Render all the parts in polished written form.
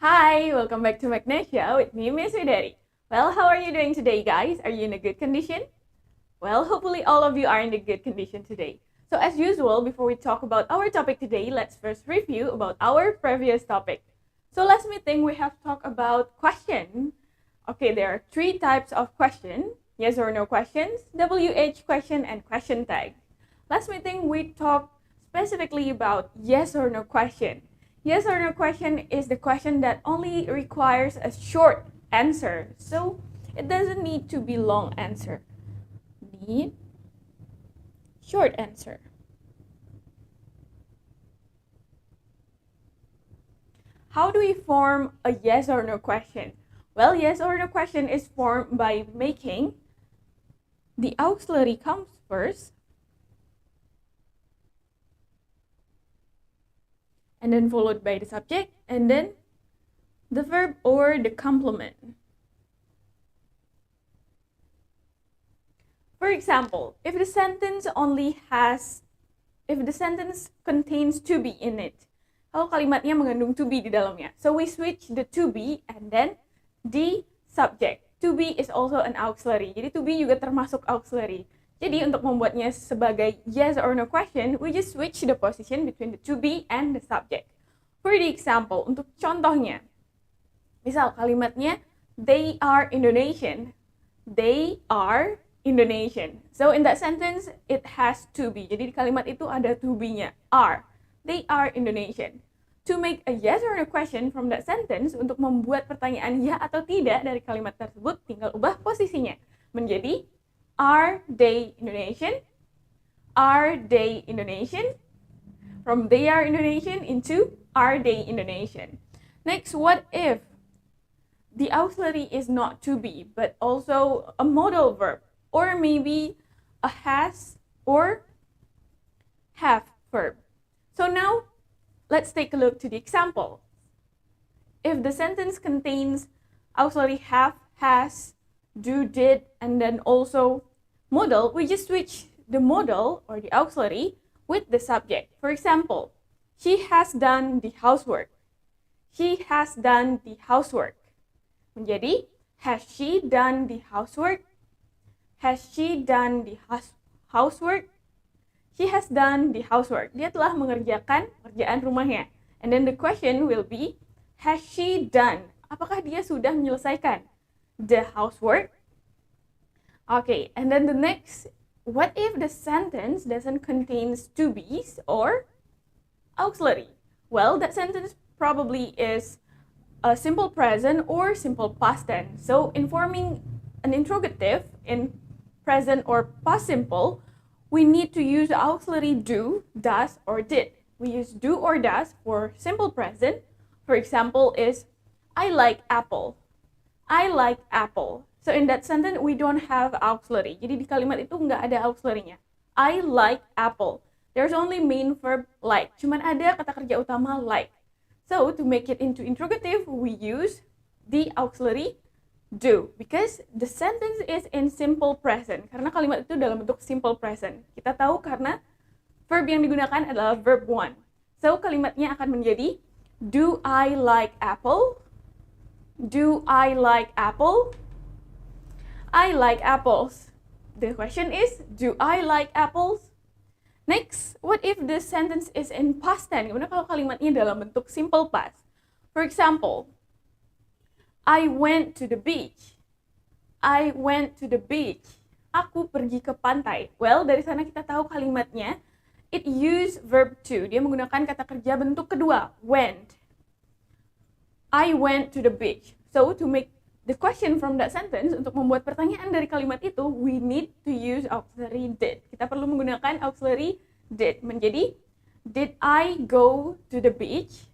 Hi, welcome back to Magnesia with me, Miss Widari. Well, how are you doing today, guys? Are you in a good condition? Well, hopefully all of you are in a good condition today. So as usual, before we talk about our topic today, let's first review about our previous topic. So last meeting, we have talked about question. Okay, there are three types of question: yes or no questions, WH question, and question tag. Last meeting, we talked specifically about yes or no question. Yes or no question is the question that only requires a short answer. So it doesn't need to be long answer. Need short answer. How do we form a yes or no question? Well, yes or no question is formed by making the auxiliary comes first, and then followed by the subject, and then the verb or the complement. For example, if the sentence contains to be in it, kalau kalimatnya mengandung to be di dalamnya, so we switch the to be and then the subject. To be is also an auxiliary, jadi to be juga termasuk auxiliary. Jadi untuk membuatnya sebagai yes or no question, we just switch the position between the to be and the subject. For the example, untuk contohnya, misal kalimatnya they are Indonesian. They are Indonesian. So in that sentence, it has to be. Jadi di kalimat itu ada to be-nya, are. They are Indonesian. To make a yes or no question from that sentence, untuk membuat pertanyaan ya atau tidak dari kalimat tersebut, tinggal ubah posisinya menjadi are they Indonesian? Are they Indonesian? From they are Indonesian into are they Indonesian? Next, what if the auxiliary is not to be, but also a modal verb, or maybe a has or have verb? So now, let's take a look to the example. If the sentence contains auxiliary have, has, do, did, and then also modal, we just switch the modal or the auxiliary with the subject. For example, she has done the housework. She has done the housework. Menjadi, has she done the housework? Has she done the housework? She has done the housework. Dia telah mengerjakan pekerjaan rumahnya. And then the question will be, has she done? Apakah dia sudah menyelesaikan the housework? Okay, and then the next, what if the sentence doesn't contain to be's or auxiliary? Well, that sentence probably is a simple present or simple past tense. So in forming an interrogative in present or past simple, we need to use auxiliary do, does, or did. We use do or does for simple present. For example is, I like apple. I like apple. So in that sentence, we don't have auxiliary. Jadi di kalimat itu nggak ada auxiliary-nya. I like apple. There's only main verb like. Cuman ada kata kerja utama like. So to make it into interrogative, we use the auxiliary do, because the sentence is in simple present. Karena kalimat itu dalam bentuk simple present. Kita tahu karena verb yang digunakan adalah verb one. So kalimatnya akan menjadi, do I like apple? Do I like apple? I like apples. The question is, do I like apples? Next, what if the sentence is in past tense? Gimana kalau kalimatnya dalam bentuk simple past? For example, I went to the beach. I went to the beach. Aku pergi ke pantai. Well, dari sana kita tahu kalimatnya it use verb to. Dia menggunakan kata kerja bentuk kedua, went. I went to the beach. So, to make the question from that sentence, untuk membuat pertanyaan dari kalimat itu, we need to use auxiliary did. Kita perlu menggunakan auxiliary did. Menjadi, did I go to the beach?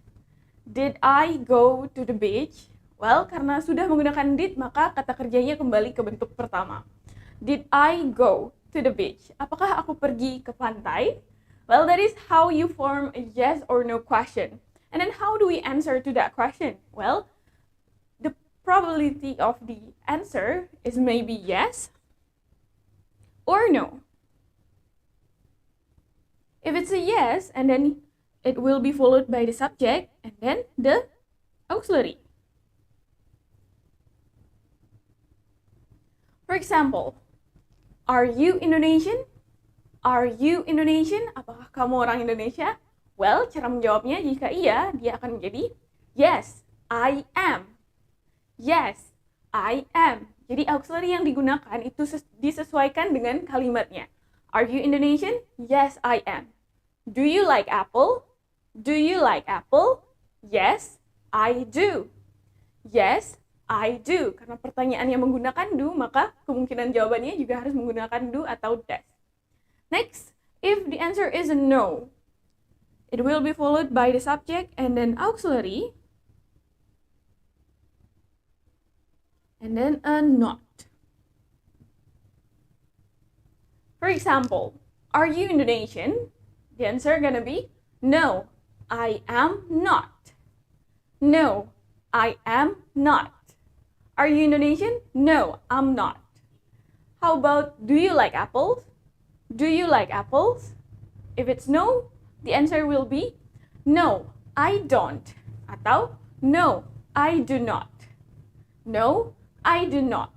Did I go to the beach? Well, karena sudah menggunakan did, maka kata kerjanya kembali ke bentuk pertama. Did I go to the beach? Apakah aku pergi ke pantai? Well, that is how you form a yes or no question. And then how do we answer to that question? Well, the probability of the answer is maybe yes or no. If it's a yes, and then it will be followed by the subject and then the auxiliary. For example, are you Indonesian? Are you Indonesian? Apakah kamu orang Indonesia? Well, cara menjawabnya jika iya, dia akan menjadi yes, I am. Yes, I am. Jadi auxiliary yang digunakan itu disesuaikan dengan kalimatnya. Are you Indonesian? Yes, I am. Do you like apple? Do you like apple? Yes, I do. Yes, I do. Karena pertanyaannya menggunakan do, maka kemungkinan jawabannya juga harus menggunakan do atau does. Next, if the answer is no, it will be followed by the subject and then auxiliary, and then a not. For example, are you Indonesian? The answer gonna be no, I am not. No, I am not. Are you Indonesian? No, I'm not. How about, do you like apples? Do you like apples? If it's no, the answer will be no, I don't. Atau no, I do not. No, I do not.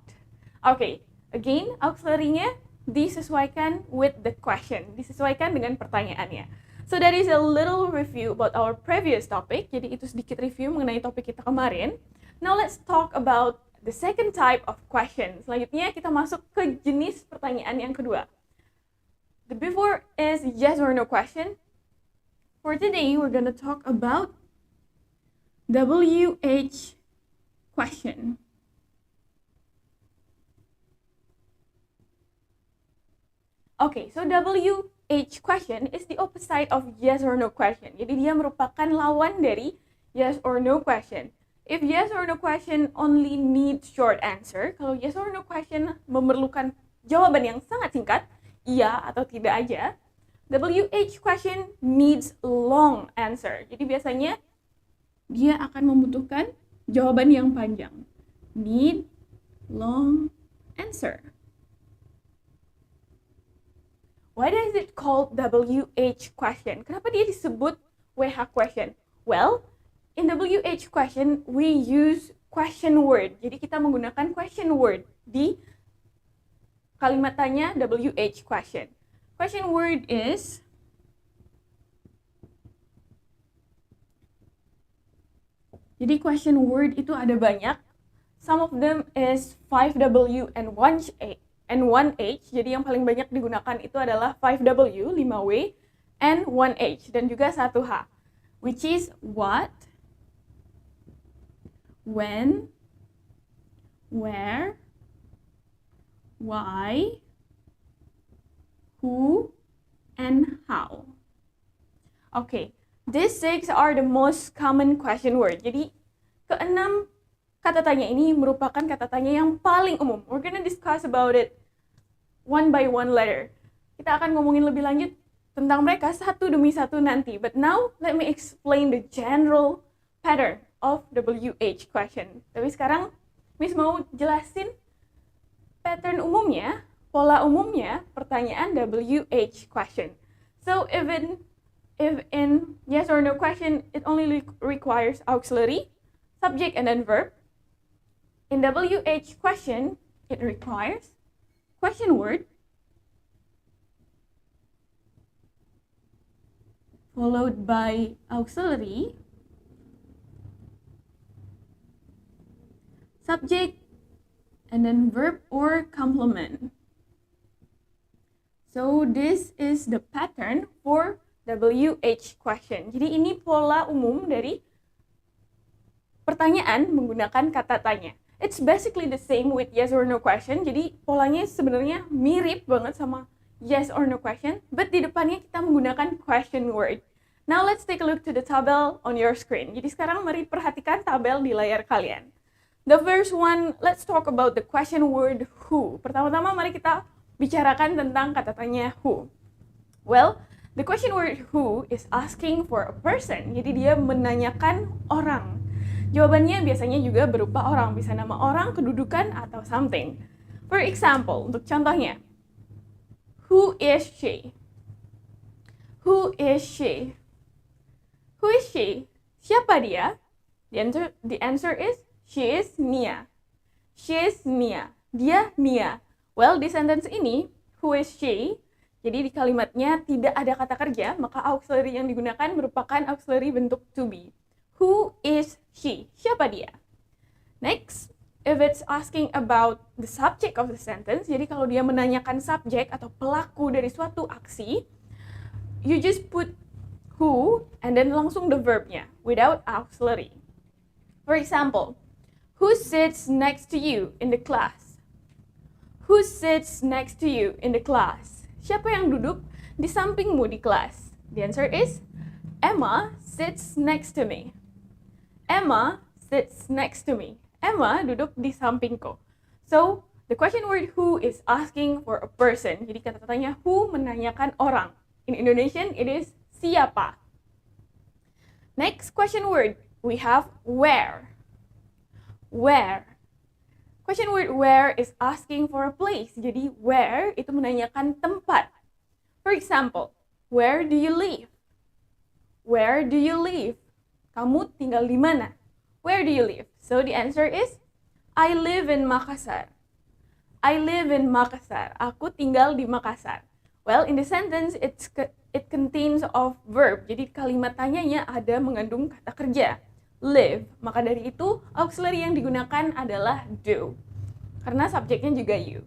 Okay, again, auxiliary-nya disesuaikan with the question, disesuaikan dengan pertanyaannya. So that is a little review about our previous topic. Jadi itu sedikit review mengenai topik kita kemarin. Now let's talk about the second type of question. Selanjutnya kita masuk ke jenis pertanyaan yang kedua. The before is yes or no question. For today, we're gonna talk about WH question. Okay, so WH question is the opposite of yes or no question. Jadi dia merupakan lawan dari yes or no question. If yes or no question only needs short answer, kalau yes or no question memerlukan jawaban yang sangat singkat, iya atau tidak aja, WH question needs long answer. Jadi biasanya dia akan membutuhkan jawaban yang panjang. Need long answer. Why is it called WH question? Kenapa dia disebut WH question? Well, in WH question, we use question word. Jadi kita menggunakan question word di kalimat tanya WH question. Question word is jadi question word itu ada banyak. Some of them is 5W and 1H. Jadi yang paling banyak digunakan itu adalah 5W, 5W, and 1H, dan juga 1H, which is what, when, where, why, who, and how. Okay, these 6 are the most common question word. Jadi keenam kata tanya ini merupakan kata tanya yang paling umum. We're gonna discuss about it one by one later. Kita akan ngomongin lebih lanjut tentang mereka satu demi satu nanti. But now, let me explain the general pattern of WH question. Tapi sekarang, Miss mau jelasin pattern umumnya, pola umumnya pertanyaan WH question. So, if in yes or no question, it only requires auxiliary, subject, and then verb. In WH question, it requires question word, followed by auxiliary, subject, and then verb or complement. So this is the pattern for WH question. Jadi ini pola umum dari pertanyaan menggunakan kata tanya. It's basically the same with yes or no question. Jadi polanya sebenarnya mirip banget sama yes or no question, but di depannya kita menggunakan question word. Now let's take a look to the tabel on your screen. Jadi sekarang mari perhatikan tabel di layar kalian. The first one, let's talk about the question word who. Pertama-tama mari kita bicarakan tentang kata tanya who. Well, the question word who is asking for a person. Jadi dia menanyakan orang. Jawabannya biasanya juga berupa orang, bisa nama orang, kedudukan, atau something. For example, untuk contohnya, who is she? Who is she? Who is she? Siapa dia? The answer is she is Nia. She is Nia. Dia Nia. Well, di sentence ini, who is she? Jadi di kalimatnya tidak ada kata kerja, maka auxiliary yang digunakan merupakan auxiliary bentuk to be. Who is she? Siapa dia? Next, if it's asking about the subject of the sentence, jadi kalau dia menanyakan subjek atau pelaku dari suatu aksi, you just put who and then langsung the verbnya without auxiliary. For example, who sits next to you in the class? Who sits next to you in the class? Siapa yang duduk di sampingmu di kelas? The answer is Emma sits next to me. Emma sits next to me. Emma duduk di sampingku. So, the question word who is asking for a person. Jadi kata-katanya who menanyakan orang. In Indonesian, it is siapa. Next question word, we have where. Where. Question word where is asking for a place. Jadi where itu menanyakan tempat. For example, where do you live? Where do you live? Kamu tinggal di mana? Where do you live? So the answer is I live in Makassar. I live in Makassar. Aku tinggal di Makassar. Well, in the sentence it contains of verb. Jadi kalimat tanyanya ada mengandung kata kerja. Live. Maka dari itu auxiliary yang digunakan adalah do. Karena subjeknya juga you.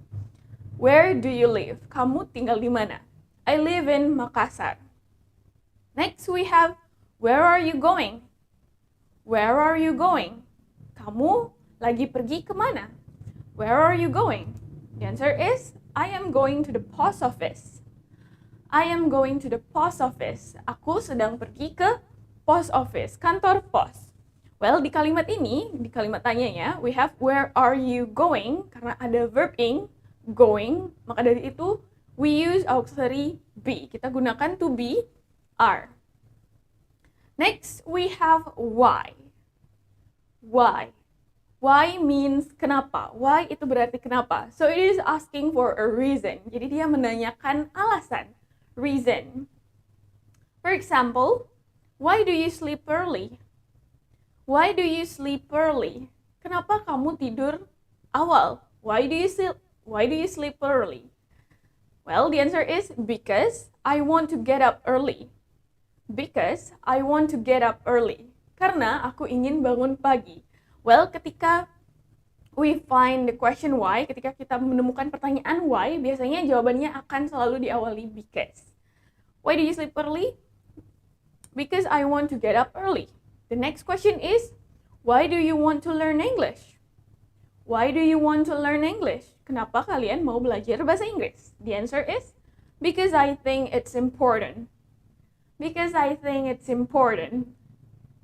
Where do you live? Kamu tinggal di mana? I live in Makassar. Next we have where are you going? Where are you going? Kamu lagi pergi kemana? Where are you going? The answer is I am going to the post office. I am going to the post office. Aku sedang pergi ke post office, kantor pos. Well, di kalimat ini, di kalimat tanyanya, we have where are you going? Karena ada verb ing, going, maka dari itu we use auxiliary be. Kita gunakan to be, are. Next, we have why. Why. Why means kenapa. Why itu berarti kenapa. So it is asking for a reason. Jadi dia menanyakan alasan. Reason. For example, why do you sleep early? Why do you sleep early? Kenapa kamu tidur awal? Why do you sleep early? Well, the answer is because I want to get up early. Because I want to get up early. Karena aku ingin bangun pagi. Well, ketika we find the question why, ketika kita menemukan pertanyaan why, biasanya jawabannya akan selalu diawali because. Why do you sleep early? Because I want to get up early. The next question is, why do you want to learn English? Why do you want to learn English? Kenapa kalian mau belajar bahasa Inggris? The answer is, because I think it's important. Because I think it's important.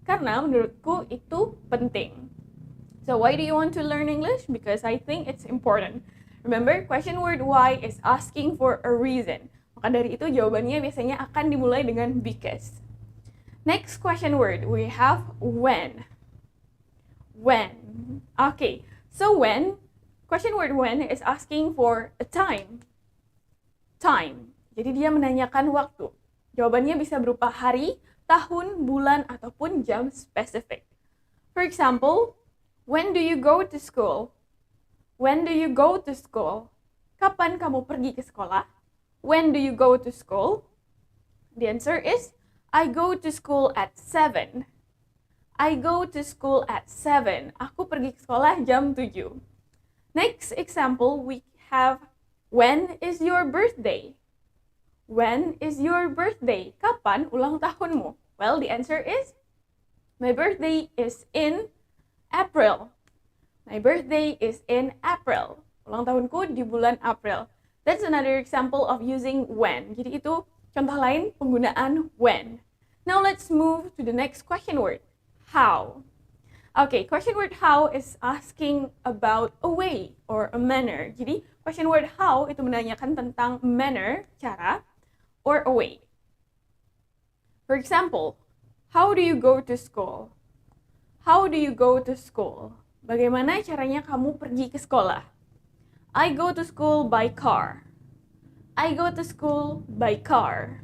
Karena menurutku itu penting. So why do you want to learn English? Because I think it's important. Remember, question word why is asking for a reason. Maka dari itu jawabannya biasanya akan dimulai dengan because. Next question word, we have when. When. Okay, so when, question word when is asking for a time. Time. Jadi dia menanyakan waktu. Jawabannya bisa berupa hari, tahun, bulan, ataupun jam spesifik. For example, when do you go to school? When do you go to school? Kapan kamu pergi ke sekolah? When do you go to school? The answer is, I go to school at 7. I go to school at 7. Aku pergi ke sekolah jam 7. Next example, we have, when is your birthday? When is your birthday? Kapan ulang tahunmu? Well, the answer is, my birthday is in April. My birthday is in April. Ulang tahunku di bulan April. That's another example of using when. Jadi itu contoh lain penggunaan when. Now let's move to the next question word. How. Okay, question word how is asking about a way or a manner. Jadi question word how itu menanyakan tentang manner, cara, or a way. For example, how do you go to school? How do you go to school? Bagaimana caranya kamu pergi ke sekolah? I go to school by car. I go to school by car.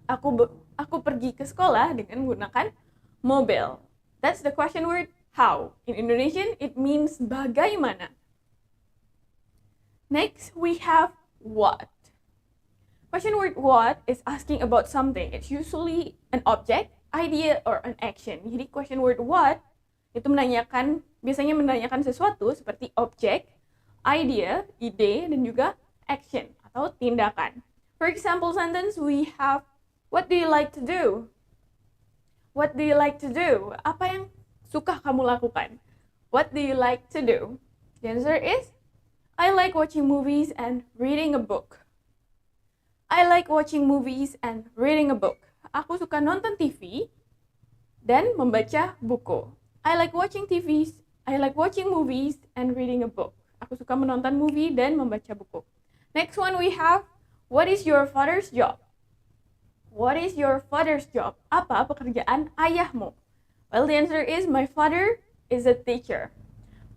Aku pergi ke sekolah dengan menggunakan mobil. That's the question word how. In Indonesian, it means bagaimana. Next, we have what. Question word what is asking about something. It's usually an object, idea, or an action. Jadi question word what itu biasanya menanyakan sesuatu seperti objek, idea, ide, dan juga action atau tindakan. For example sentence, we have what do you like to do? What do you like to do? Apa yang suka kamu lakukan? What do you like to do? The answer is I like watching movies and reading a book. I like watching movies and reading a book. Aku suka nonton TV dan membaca buku. I like watching movies and reading a book. Aku suka menonton movie dan membaca buku. Next one we have, what is your father's job? What is your father's job? Apa pekerjaan ayahmu? Well, the answer is my father is a teacher.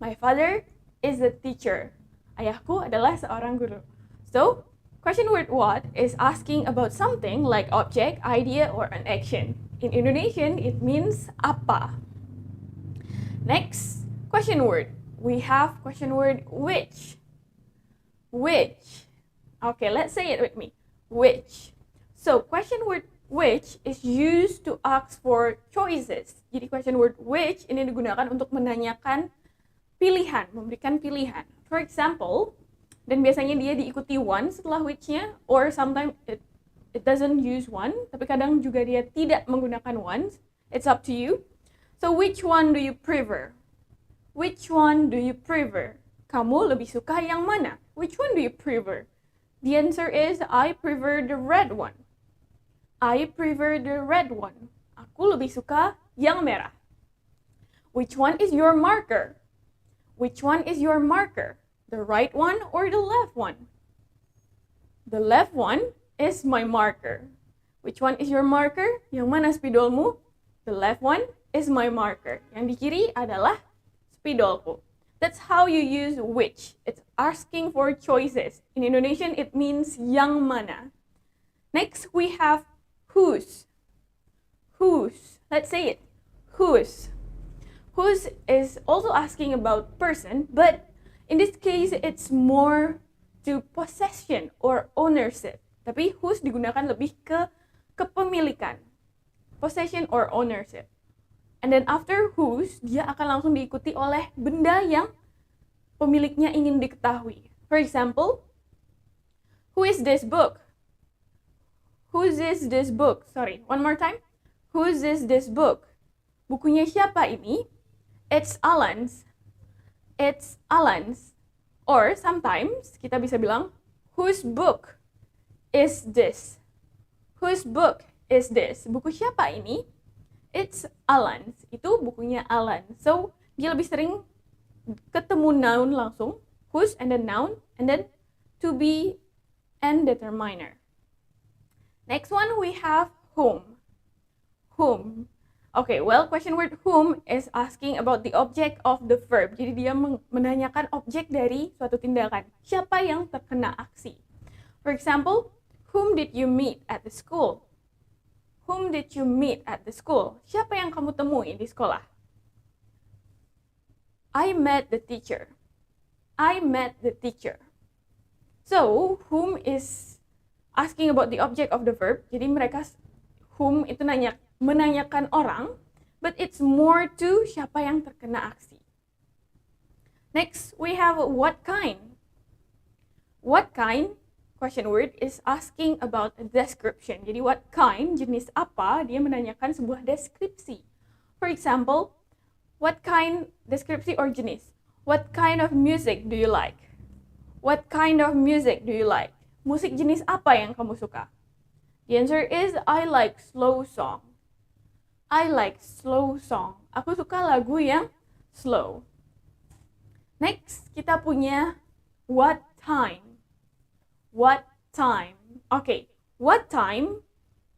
My father is a teacher. Ayahku adalah seorang guru. So, question word what is asking about something like object, idea, or an action. In Indonesian, it means apa. Next, question word. We have question word which. Which. Okay, let's say it with me. Which. So, question word which is used to ask for choices. Jadi question word which ini digunakan untuk menanyakan pilihan, memberikan pilihan. For example, dan biasanya dia diikuti one setelah which-nya, or sometimes it doesn't use one, tapi kadang juga dia tidak menggunakan ones. It's up to you. So, which one do you prefer? Which one do you prefer? Kamu lebih suka yang mana? Which one do you prefer? The answer is, I prefer the red one. I prefer the red one. Aku lebih suka yang merah. Which one is your marker? Which one is your marker? The right one or the left one? The left one is my marker. Which one is your marker? Yang mana spidolmu? The left one is my marker. Yang di kiri adalah spidolku. That's how you use which. It's asking for choices. In Indonesian, it means yang mana. Next, we have whose. Whose. Let's say it. Whose. Whose is also asking about person, but in this case, it's more to possession or ownership. Tapi whose digunakan lebih ke kepemilikan. Possession or ownership. And then after whose, dia akan langsung diikuti oleh benda yang pemiliknya ingin diketahui. For example, who is this book? Whose is this book? Sorry, one more time. Whose is this book? Bukunya siapa ini? It's Alan's. It's Alan's. Or sometimes kita bisa bilang, whose book is this? Whose book is this? Buku siapa ini? It's Alan's. Itu bukunya Alan. So, dia lebih sering ketemu noun langsung. Whose and then noun. And then to be and determiner. Next one we have whom. Whom. Okay, well, question word whom is asking about the object of the verb. Jadi dia menanyakan objek dari suatu tindakan. Siapa yang terkena aksi? For example, whom did you meet at the school? Whom did you meet at the school? Siapa yang kamu temui di sekolah? I met the teacher. I met the teacher. So, whom is asking about the object of the verb. Jadi mereka, whom itu menanyakan orang, but it's more to siapa yang terkena aksi. Next, we have what kind. What kind, question word, is asking about a description. Jadi what kind, jenis apa, dia menanyakan sebuah deskripsi. For example, what kind, deskripsi or jenis. What kind of music do you like? What kind of music do you like? Musik jenis apa yang kamu suka? The answer is, I like slow song. I like slow song. Aku suka lagu yang slow. Next, kita punya what time. What time. Okay, what time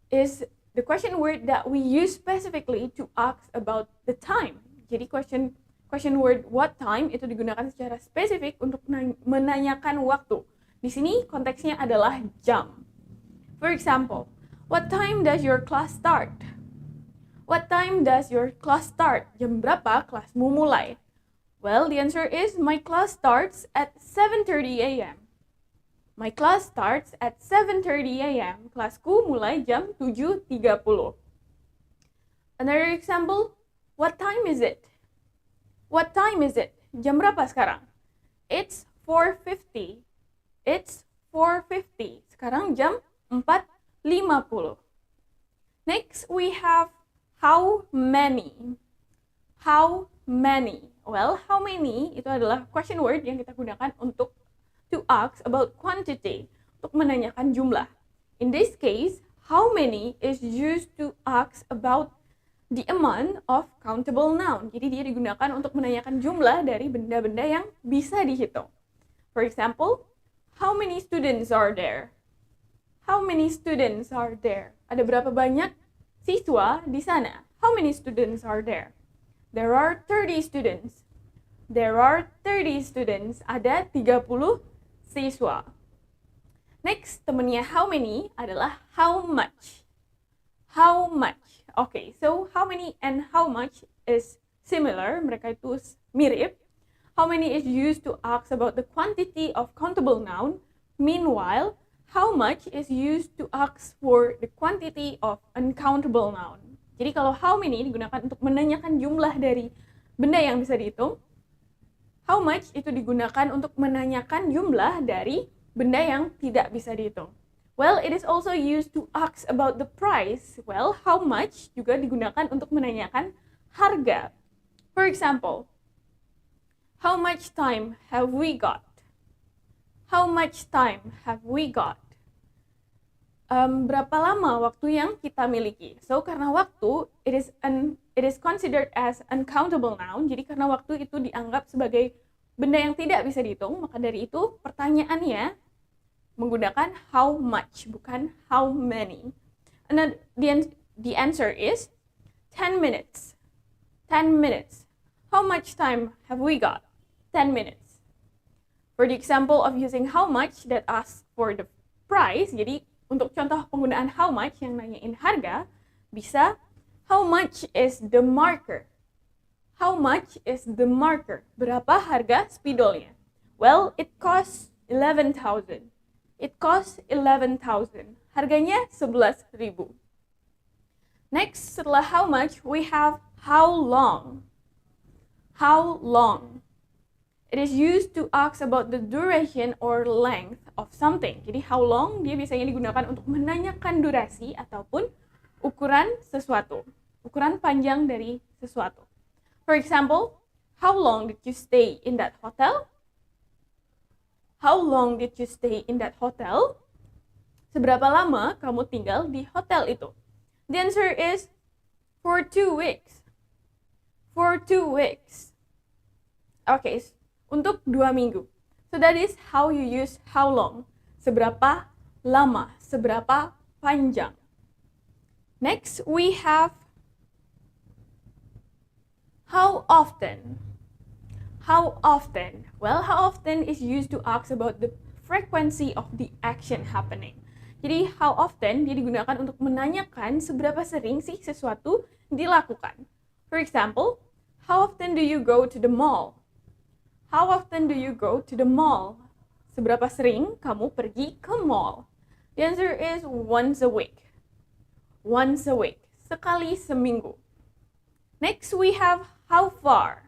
is the question word that we use specifically to ask about the time. Jadi question word what time itu digunakan secara spesifik untuk menanyakan waktu. Di sini konteksnya adalah jam. For example, what time does your class start? What time does your class start? Jam berapa kelasmu mulai? Well, the answer is my class starts at 7:30 a.m. My class starts at 7:30 a.m. Kelasku mulai jam 7.30. Another example, what time is it? What time is it? Jam berapa sekarang? It's 4:50. It's 4:50. Sekarang jam 4.50. Next, we have how many. How many? Well, how many itu adalah question word yang kita gunakan untuk to ask about quantity, untuk menanyakan jumlah. In this case, how many is used to ask about the amount of countable noun. Jadi dia digunakan untuk menanyakan jumlah dari benda-benda yang bisa dihitung. For example, how many students are there? How many students are there? Ada berapa banyak siswa di sana? How many students are there? There are 30 students. There are 30 students. Ada 30 siswa. Next, temennya how many adalah how much. How much. Okay, so how many and how much is similar. Mereka itu mirip. How many is used to ask about the quantity of countable noun. Meanwhile, how much is used to ask for the quantity of uncountable noun. Jadi kalau how many digunakan untuk menanyakan jumlah dari benda yang bisa dihitung. How much itu digunakan untuk menanyakan jumlah dari benda yang tidak bisa dihitung. Well, it is also used to ask about the price. Well, how much juga digunakan untuk menanyakan harga. For example, how much time have we got? How much time have we got? Berapa lama waktu yang kita miliki? So, karena waktu, it is considered as uncountable noun. Jadi karena waktu itu dianggap sebagai benda yang tidak bisa dihitung, maka dari itu pertanyaannya menggunakan how much, bukan how many. And the answer is 10 minutes. 10 minutes. How much time have we got? 10 minutes. For the example of using how much that asks for the price, jadi untuk contoh penggunaan how much yang nanyain harga, bisa how much is the marker? How much is the marker? Berapa harga spidolnya? Well, it costs 11,000. It costs 11,000. Harganya 11.000. Next, setelah how much, we have how long. How long. It is used to ask about the duration or length of something. Jadi how long dia biasanya digunakan untuk menanyakan durasi ataupun ukuran sesuatu. Ukuran panjang dari sesuatu. For example, how long did you stay in that hotel? How long did you stay in that hotel? Seberapa lama kamu tinggal di hotel itu? The answer is for 2 weeks. For 2 weeks. Okay, untuk 2 minggu. So that is how you use how long. Seberapa lama, seberapa panjang. Next, we have how often. How often? Well, how often is used to ask about the frequency of the action happening. Jadi, how often dia digunakan untuk menanyakan seberapa sering sih sesuatu dilakukan. For example, how often do you go to the mall? How often do you go to the mall? Seberapa sering kamu pergi ke mall? The answer is once a week. Once a week. Sekali seminggu. Next, we have how far.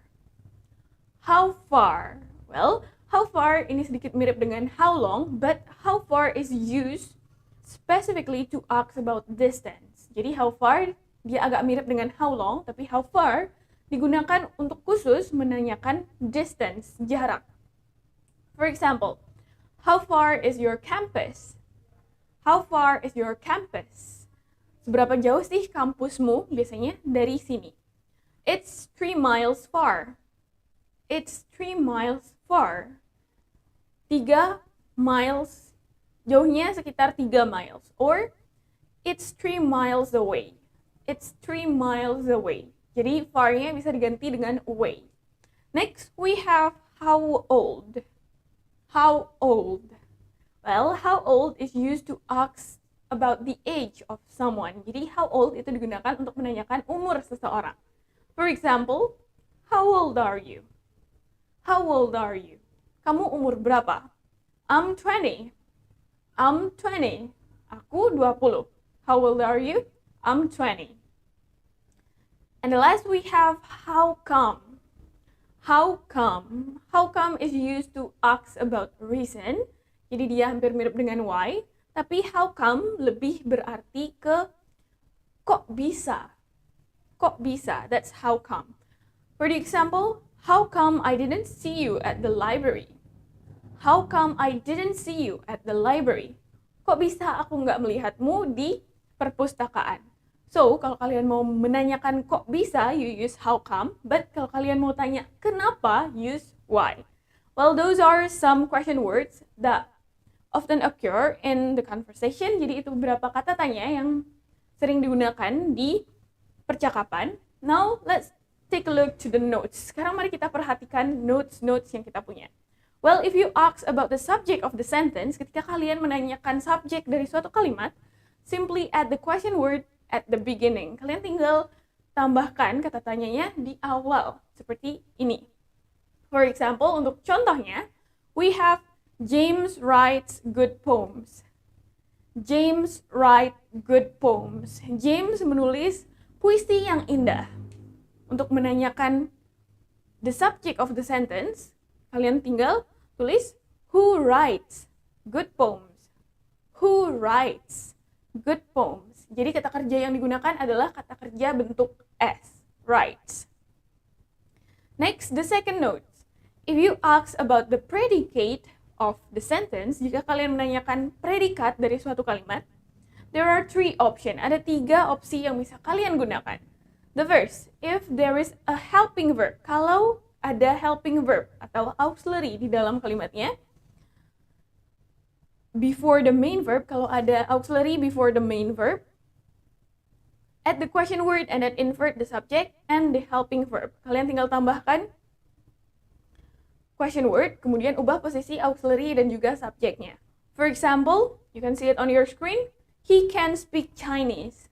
How far? Well, how far ini sedikit mirip dengan how long, but how far is used specifically to ask about distance. Jadi how far dia agak mirip dengan how long, tapi how far digunakan untuk khusus menanyakan distance, jarak. For example, how far is your campus? How far is your campus? Seberapa jauh sih kampusmu biasanya dari sini? It's 3 miles far. It's 3 miles far. 3 miles, jauhnya sekitar 3 miles. Or, it's 3 miles away. It's 3 miles away. Jadi, far-nya bisa diganti dengan away. Next, we have how old. How old? Well, how old is used to ask about the age of someone. Jadi how old itu digunakan untuk menanyakan umur seseorang. For example, how old are you? How old are you? Kamu umur berapa? I'm 20. I'm 20. Aku 20. How old are you? I'm 20. And the last we have how come. How come? How come is used to ask about reason. Jadi dia hampir mirip dengan why. Tapi how come lebih berarti ke kok bisa. Kok bisa. That's how come. For the example, how come I didn't see you at the library? How come I didn't see you at the library? Kok bisa aku nggak melihatmu di perpustakaan? So, kalau kalian mau menanyakan kok bisa, you use how come. But kalau kalian mau tanya kenapa, use why. Well, those are some question words that often occur in the conversation. Jadi itu beberapa kata tanya yang sering digunakan di percakapan. Now, let's take a look to the notes. Sekarang mari kita perhatikan notes yang kita punya. Well, if you ask about the subject of the sentence, ketika kalian menanyakan subjek dari suatu kalimat, simply add the question word at the beginning. Kalian tinggal tambahkan kata tanyanya di awal, seperti ini. For example, untuk contohnya, we have James writes good poems. James write good poems. James menulis puisi yang indah. Untuk menanyakan the subject of the sentence, kalian tinggal tulis who writes good poems. Who writes good poems. Jadi kata kerja yang digunakan adalah kata kerja bentuk S, writes. Next, the second note. If you ask about the predicate of the sentence, jika kalian menanyakan predikat dari suatu kalimat, there are 3 options. Ada 3 opsi yang bisa kalian gunakan. The first, if there is a helping verb. Kalau ada helping verb atau auxiliary di dalam kalimatnya, before the main verb, kalau ada auxiliary before the main verb, add the question word and then invert the subject and the helping verb. Kalian tinggal tambahkan question word, kemudian ubah posisi auxiliary dan juga subjeknya. For example, you can see it on your screen. He can speak Chinese.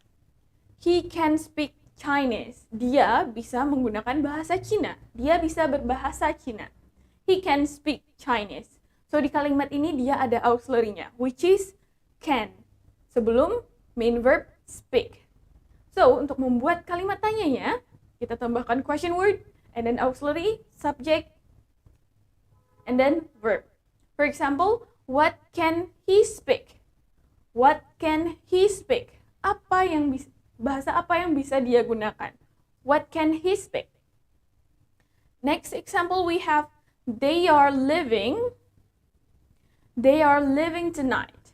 He can speak Chinese. Dia bisa menggunakan bahasa Cina. Dia bisa berbahasa Cina. He can speak Chinese. So, di kalimat ini dia ada auxiliary-nya, which is can. Sebelum main verb speak. So, untuk membuat kalimat tanyanya, kita tambahkan question word, and then auxiliary, subject, and then verb. For example, what can he speak? What can he speak? Bahasa apa yang bisa dia gunakan? What can he speak? Next example we have they are living tonight.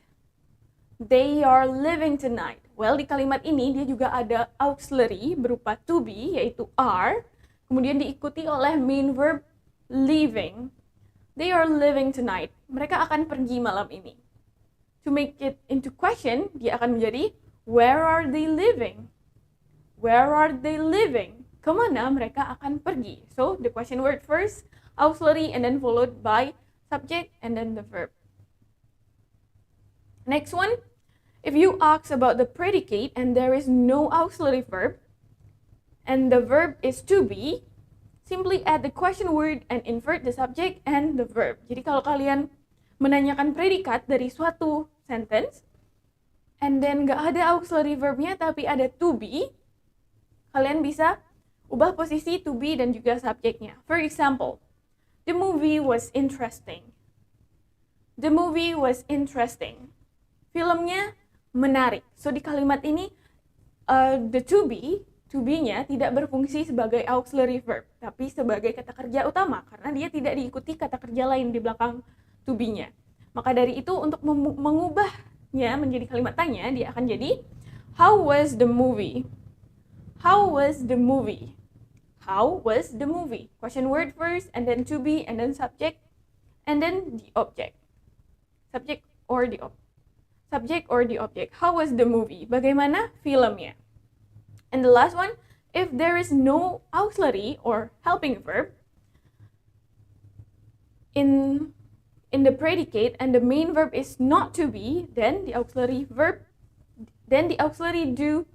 They are living tonight. Well, di kalimat ini dia juga ada auxiliary berupa to be, yaitu are, kemudian diikuti oleh main verb living. They are living tonight. Mereka akan pergi malam ini. To make it into question, dia akan menjadi where are they living? Where are they living? Kemana mereka akan pergi? So, the question word first, auxiliary, and then followed by subject, and then the verb. Next one, if you ask about the predicate and there is no auxiliary verb, and the verb is to be, simply add the question word and invert the subject and the verb. Jadi kalau kalian menanyakan predikat dari suatu sentence, and then gak ada auxiliary verbnya tapi ada to be, kalian bisa ubah posisi to be dan juga subjeknya. For example, the movie was interesting. The movie was interesting. Filmnya menarik. So di kalimat ini, the to be-nya tidak berfungsi sebagai auxiliary verb, tapi sebagai kata kerja utama, karena dia tidak diikuti kata kerja lain di belakang to be-nya. Maka dari itu, untuk mengubahnya menjadi kalimat tanya, dia akan jadi, how was the movie? How was the movie? How was the movie? Question word first, and then to be, and then subject, and then the object. Subject or the object. How was the movie? Bagaimana filmnya? And the last one, if there is no auxiliary or helping verb in the predicate and the main verb is not to be, then the auxiliary verb Then the auxiliary do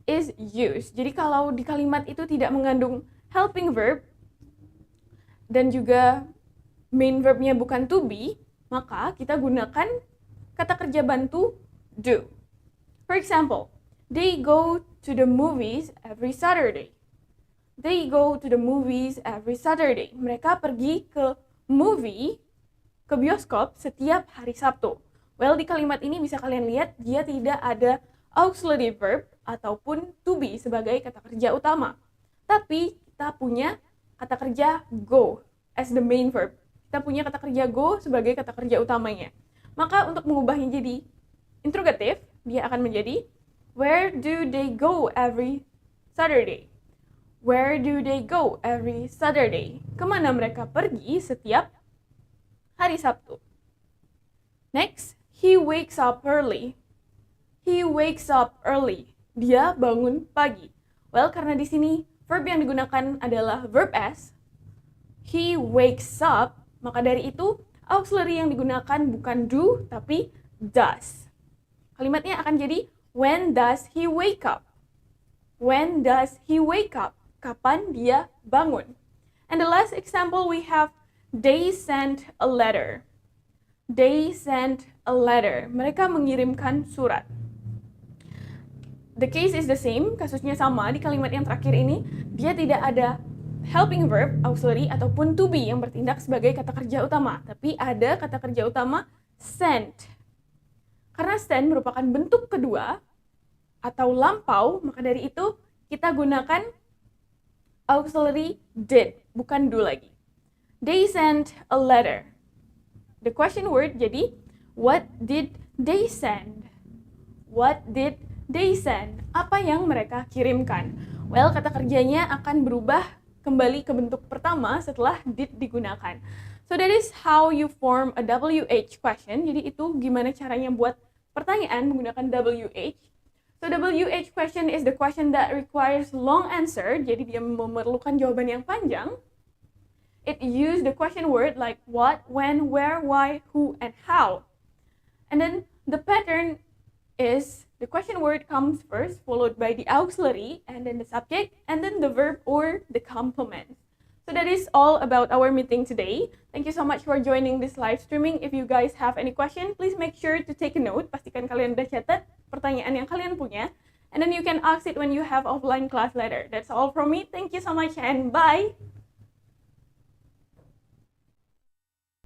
is used. Jadi kalau di kalimat itu tidak mengandung helping verb dan juga main verbnya bukan to be, maka kita gunakan kata kerja bantu do. For example, they go to the movies every Saturday. They go to the movies every Saturday. Mereka pergi ke bioskop setiap hari Sabtu. Well, di kalimat ini bisa kalian lihat dia tidak ada auxiliary verb ataupun to be sebagai kata kerja utama. Tapi kita punya kata kerja go as the main verb. Kita punya kata kerja go sebagai kata kerja utamanya. Maka untuk mengubahnya jadi interrogative, dia akan menjadi where do they go every Saturday? Where do they go every Saturday? Kemana mereka pergi setiap hari Sabtu? Next, he wakes up early. He wakes up early. Dia bangun pagi. Well, karena di sini verb yang digunakan adalah verb S, he wakes up, maka dari itu auxiliary yang digunakan bukan do, tapi does. Kalimatnya akan jadi, when does he wake up? When does he wake up? Kapan dia bangun? And the last example we have, they sent a letter. They sent a letter. Mereka mengirimkan surat. The case is the same, kasusnya sama. Di kalimat yang terakhir ini, dia tidak ada helping verb, auxiliary, ataupun to be yang bertindak sebagai kata kerja utama. Tapi ada kata kerja utama sent. Karena sent merupakan bentuk kedua atau lampau, maka dari itu kita gunakan auxiliary did, bukan do lagi. They sent a letter. The question word jadi, what did they send? What did they send? Apa yang mereka kirimkan? Well, kata kerjanya akan berubah kembali ke bentuk pertama setelah did digunakan. So that is how you form a WH question. Jadi itu gimana caranya buat pertanyaan menggunakan WH. So WH question is the question that requires long answer. Jadi dia memerlukan jawaban yang panjang. It use the question word like what, when, where, why, who, and how. And then the pattern is the question word comes first, followed by the auxiliary, and then the subject, and then the verb or the complement. So that is all about our meeting today. Thank you so much for joining this live streaming. If you guys have any question, please make sure to take a note. Pastikan kalian udah catat pertanyaan yang kalian punya. And then you can ask it when you have offline class later. That's all from me. Thank you so much and bye!